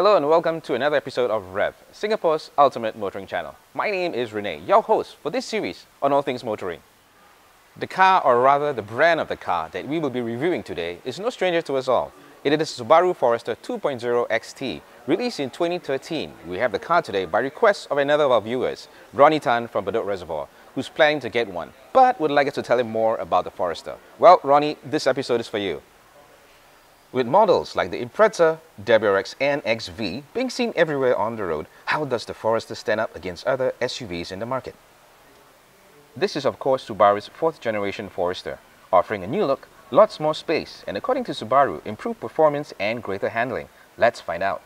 Hello and welcome to another episode of Revv, Singapore's ultimate motoring channel. My name is Renee, your host for this series on all things motoring. The car, or rather the brand of the car that we will be reviewing today, is no stranger to us all. It is the Subaru Forester 2.0 XT, released in 2013. We have the car today by request of another of our viewers, Ronnie Tan from Bedok Reservoir, who's planning to get one, but would like us to tell him more about the Forester. Well, Ronnie, this episode is for you. With models like the Impreza, WRX and XV being seen everywhere on the road, how does the Forester stand up against other SUVs in the market? This is of course Subaru's 4th generation Forester, offering a new look, lots more space, and according to Subaru, improved performance and greater handling. Let's find out.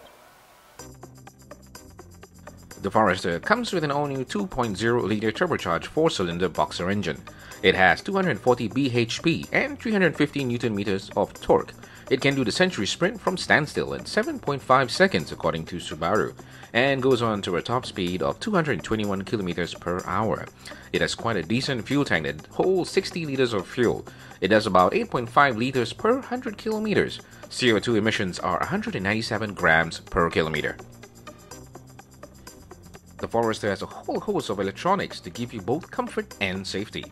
The Forester comes with an all-new 2.0-liter turbocharged 4-cylinder boxer engine. It has 240 bhp and 350 Nm of torque. It can do the century sprint from standstill in 7.5 seconds according to Subaru, and goes on to a top speed of 221 km per hour. It has quite a decent fuel tank that holds 60 liters of fuel. It does about 8.5 liters per 100 kilometers. CO2 emissions are 197 grams per kilometer. The Forester has a whole host of electronics to give you both comfort and safety.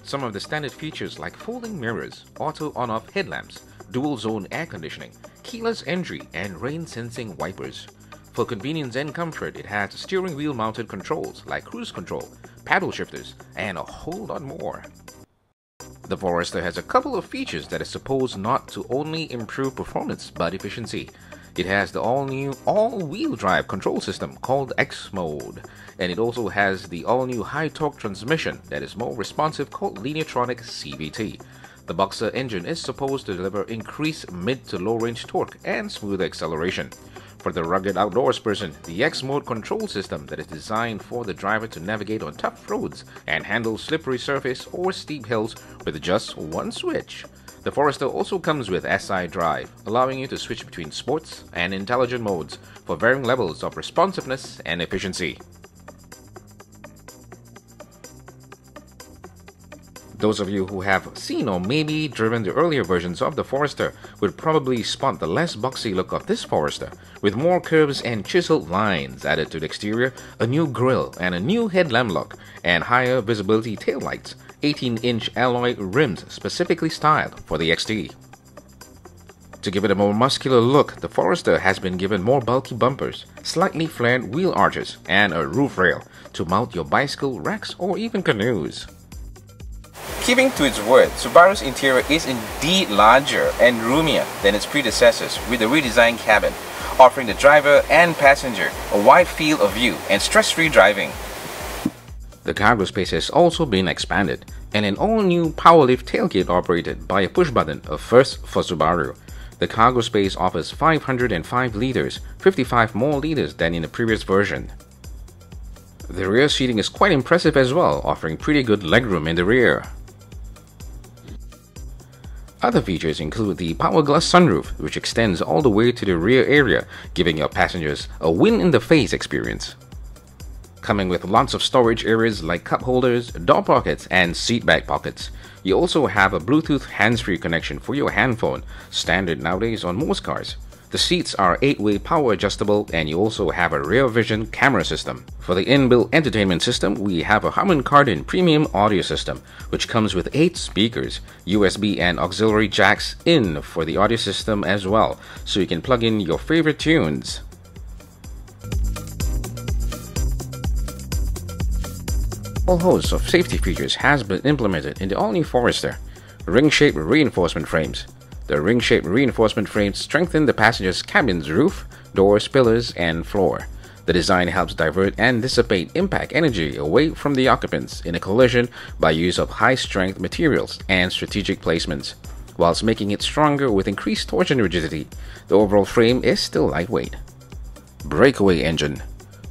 Some of the standard features like folding mirrors, auto on-off headlamps, dual-zone air conditioning, keyless entry, and rain-sensing wipers. For convenience and comfort, it has steering wheel mounted controls like cruise control, paddle shifters, and a whole lot more. The Forester has a couple of features that are supposed not to only improve performance but efficiency. It has the all-new all-wheel drive control system called X Mode, and it also has the all-new high-torque transmission that is more responsive called Lineartronic CVT. The Boxer engine is supposed to deliver increased mid to low-range torque and smoother acceleration. For the rugged outdoors person, the X Mode control system that is designed for the driver to navigate on tough roads and handle slippery surface or steep hills with just one switch. The Forester also comes with SI Drive, allowing you to switch between sports and intelligent modes for varying levels of responsiveness and efficiency. Those of you who have seen or maybe driven the earlier versions of the Forester would probably spot the less boxy look of this Forester, with more curves and chiseled lines added to the exterior, a new grille and a new headlamp look, and higher visibility taillights, 18-inch alloy rims specifically styled for the XT. To give it a more muscular look, the Forester has been given more bulky bumpers, slightly flared wheel arches, and a roof rail to mount your bicycle racks or even canoes. Keeping to its word, Subaru's interior is indeed larger and roomier than its predecessors, with a redesigned cabin, offering the driver and passenger a wide field of view and stress-free driving. The cargo space has also been expanded, and an all-new power-lift tailgate operated by a push-button, a first for Subaru. The cargo space offers 505 liters, 55 more liters than in the previous version. The rear seating is quite impressive as well, offering pretty good legroom in the rear. Other features include the power glass sunroof, which extends all the way to the rear area, giving your passengers a win-in-the-face experience. Coming with lots of storage areas like cup holders, door pockets, and seat back pockets. You also have a Bluetooth hands-free connection for your handphone, standard nowadays on most cars. The seats are 8-way power adjustable, and you also have a rear vision camera system. For the inbuilt entertainment system, we have a Harman Kardon premium audio system, which comes with 8 speakers, USB and auxiliary jacks in for the audio system as well, so you can plug in your favorite tunes. All hosts of safety features has been implemented in the all-new Forester. Ring-shaped reinforcement frames. The ring-shaped reinforcement frames strengthen the passenger's cabin's roof, doors, pillars, and floor. The design helps divert and dissipate impact energy away from the occupants in a collision by use of high-strength materials and strategic placements, whilst making it stronger with increased torsion rigidity. The overall frame is still lightweight. Breakaway engine.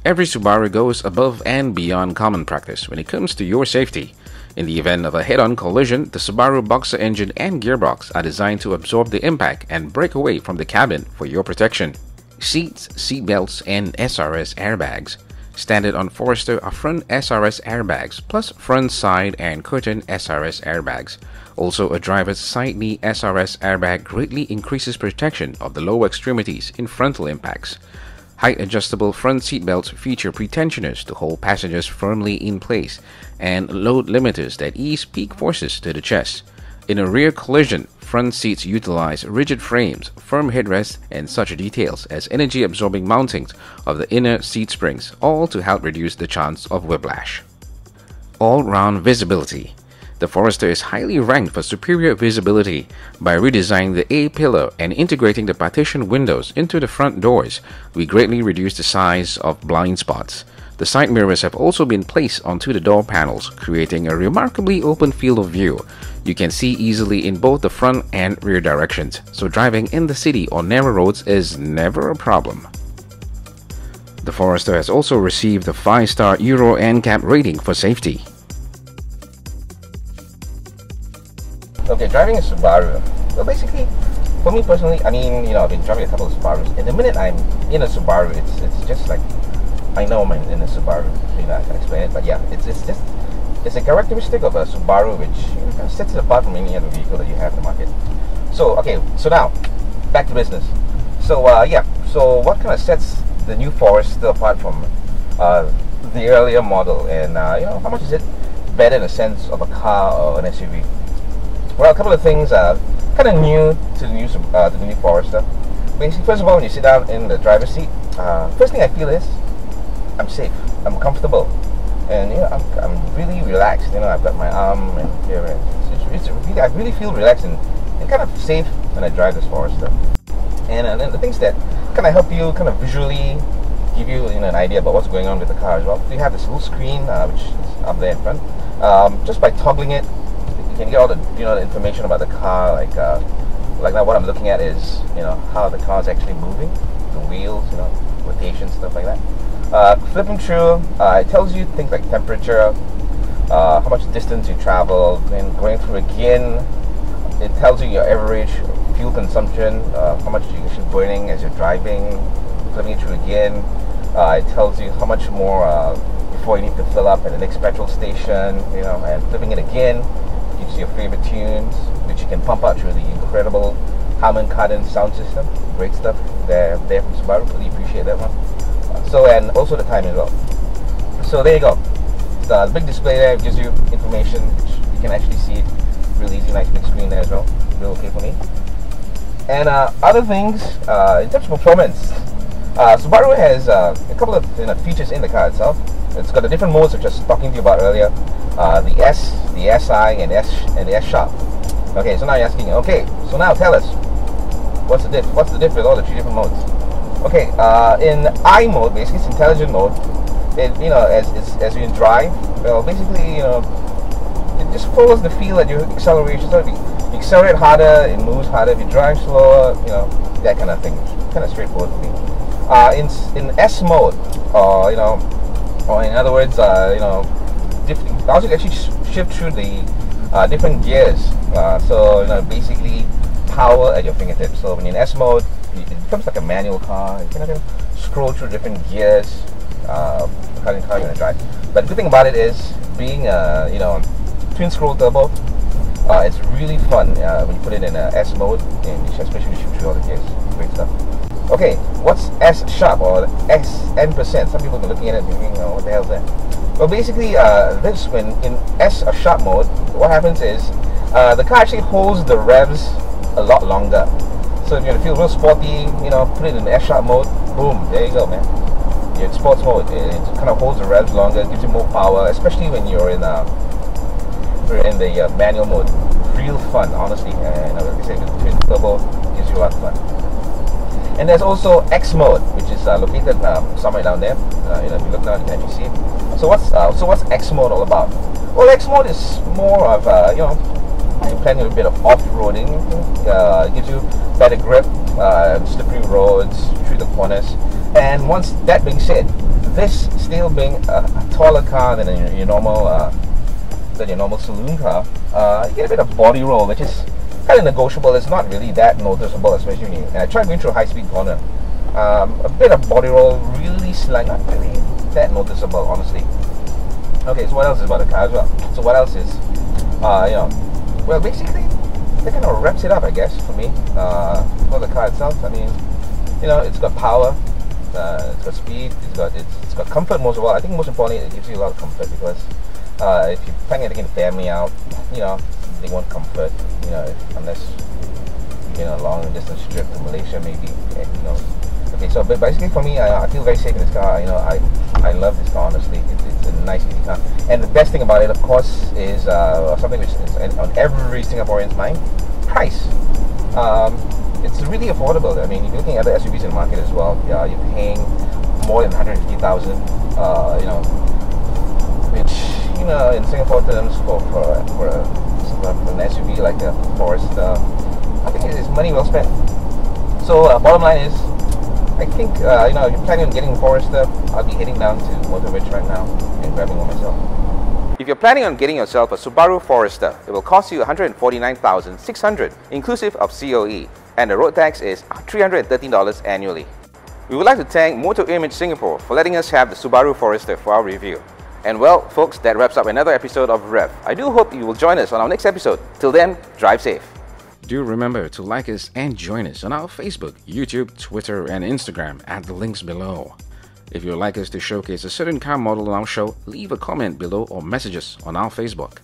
Every Subaru goes above and beyond common practice when it comes to your safety. In the event of a head-on collision, the Subaru Boxer engine and gearbox are designed to absorb the impact and break away from the cabin for your protection. Seats, seat belts, and SRS airbags. Standard on Forester are front SRS airbags plus front side and curtain SRS airbags. Also, a driver's side knee SRS airbag greatly increases protection of the lower extremities in frontal impacts. Height adjustable front seat belts feature pretensioners to hold passengers firmly in place and load limiters that ease peak forces to the chest. In a rear collision, front seats utilize rigid frames, firm headrests, and such details as energy-absorbing mountings of the inner seat springs, all to help reduce the chance of whiplash. All-round visibility. The Forester is highly ranked for superior visibility by redesigning the A-pillar and integrating the partition windows into the front doors. We greatly reduce the size of blind spots. The side mirrors have also been placed onto the door panels, creating a remarkably open field of view. You can see easily in both the front and rear directions, so driving in the city on narrow roads is never a problem. The Forester has also received a 5-star Euro NCAP rating for safety. Okay, driving a Subaru. Well, basically, for me personally, I mean, I've been driving a couple of Subarus, and the minute I'm in a Subaru, it's just like I know I'm in a Subaru. I can explain it, but yeah, it's a characteristic of a Subaru which kind of sets it apart from any other vehicle that you have in the market. So okay, so now back to business. So yeah, so what kind of sets the new Forester apart from the earlier model, and how much is it better in a sense of a car or an SUV? Well, a couple of things are kind of new to the new Forester. Basically, first of all, when you sit down in the driver's seat, first thing I feel is I'm safe, I'm comfortable, and I'm really relaxed. I've got my arm and here, and it's really, I really feel relaxed and kind of safe when I drive this Forester. And then the things that kind of help you kind of visually give you an idea about what's going on with the car as well. You have this little screen which is up there in front. Just by toggling it, you can get all the the information about the car. Like now, what I'm looking at is how the car is actually moving, the wheels, rotation, stuff like that. Flipping through, it tells you things like temperature, how much distance you traveled, and going through again, it tells you your average fuel consumption, how much you're actually burning as you're driving. Flipping it through again, it tells you how much more before you need to fill up at the next petrol station, and flipping it again, gives you your favorite tunes, which you can pump out through the incredible Harman Kardon sound system. Great stuff there from Subaru. Really appreciate that one. So, and also the time as well. So there you go. The big display there gives you information, which you can actually see it really easy. Nice big screen there as well. Really okay for me. And other things in terms of performance, Subaru has a couple of features in the car itself. It's got the different modes which I was talking to you about earlier. The S, the SI, and the S Sharp. Okay, so now you're asking, okay, so now tell us, what's the diff with all the 3 different modes? Okay, in I mode, basically it's intelligent mode. It, as you drive, well, basically, it just follows the feel at your acceleration. So if you accelerate harder, it moves harder. If you drive slower, that kind of thing. Kind of straightforward for me. In S mode, or in other words, also actually shift through the different gears. So basically power at your fingertips. So when you're in S mode, it becomes like a manual car. You can scroll through different gears, depending on how you're gonna drive. But the good thing about it is being twin scroll turbo. It's really fun when you put it in S mode, and especially when you shoot through all the gears. Great stuff. Okay, what's S Sharp or S N%? Some people have been looking at it and thinking, what the hell is that? Well, basically, this when in S or Sharp mode, what happens is the car actually holds the revs a lot longer. So if you feel real sporty, put it in S Sharp mode, boom, there you go, man. You're in sports mode. It kind of holds the revs longer, gives you more power, especially when you're in the manual mode. Real fun, honestly. And like I said, the twin turbo gives you a lot of fun. And there's also X mode, which is located somewhere down there. If you look down, you can actually see it. So what's X mode all about? Well, X mode is more of you're planning a bit of off-roading. It gives you better grip, slippery roads, through the corners. And once that being said, this still being a taller car than your normal saloon car, you get a bit of body roll, which is kind of negotiable. It's not really that noticeable, especially when I tried going through a high-speed corner. A bit of body roll, really slight, not really that noticeable, honestly. Okay, so what else is about the car as well? So what else is, well, basically, that kind of wraps it up, I guess, for me. For the car itself, I mean, it's got power, It's got speed. It's got comfort most of all. I think most importantly, it gives you a lot of comfort because if you're planning on taking the family out, they want comfort. Unless you're in a long distance trip to Malaysia, maybe. Okay, so but basically for me, I feel very safe in this car. I love this car, honestly. It's a nice, easy car. And the best thing about it, of course, is something which is on every Singaporean's mind: price. It's really affordable. I mean, if you're looking at other SUVs in the market as well, you're paying more than 150,000. Which in Singapore terms, for an SUV like a Forester, I think it's money well spent. So bottom line is, I think if you're planning on getting a Forester, I'll be heading down to Motor Ridge right now and grabbing one myself. If you're planning on getting yourself a Subaru Forester, it will cost you 149,600 inclusive of COE, and the road tax is $313 annually. We would like to thank Motor Image Singapore for letting us have the Subaru Forester for our review. And well, folks, that wraps up another episode of Revv. I do hope you will join us on our next episode. Till then, drive safe. Do remember to like us and join us on our Facebook, YouTube, Twitter, and Instagram at the links below. If you'd like us to showcase a certain car model on our show, leave a comment below or message us on our Facebook.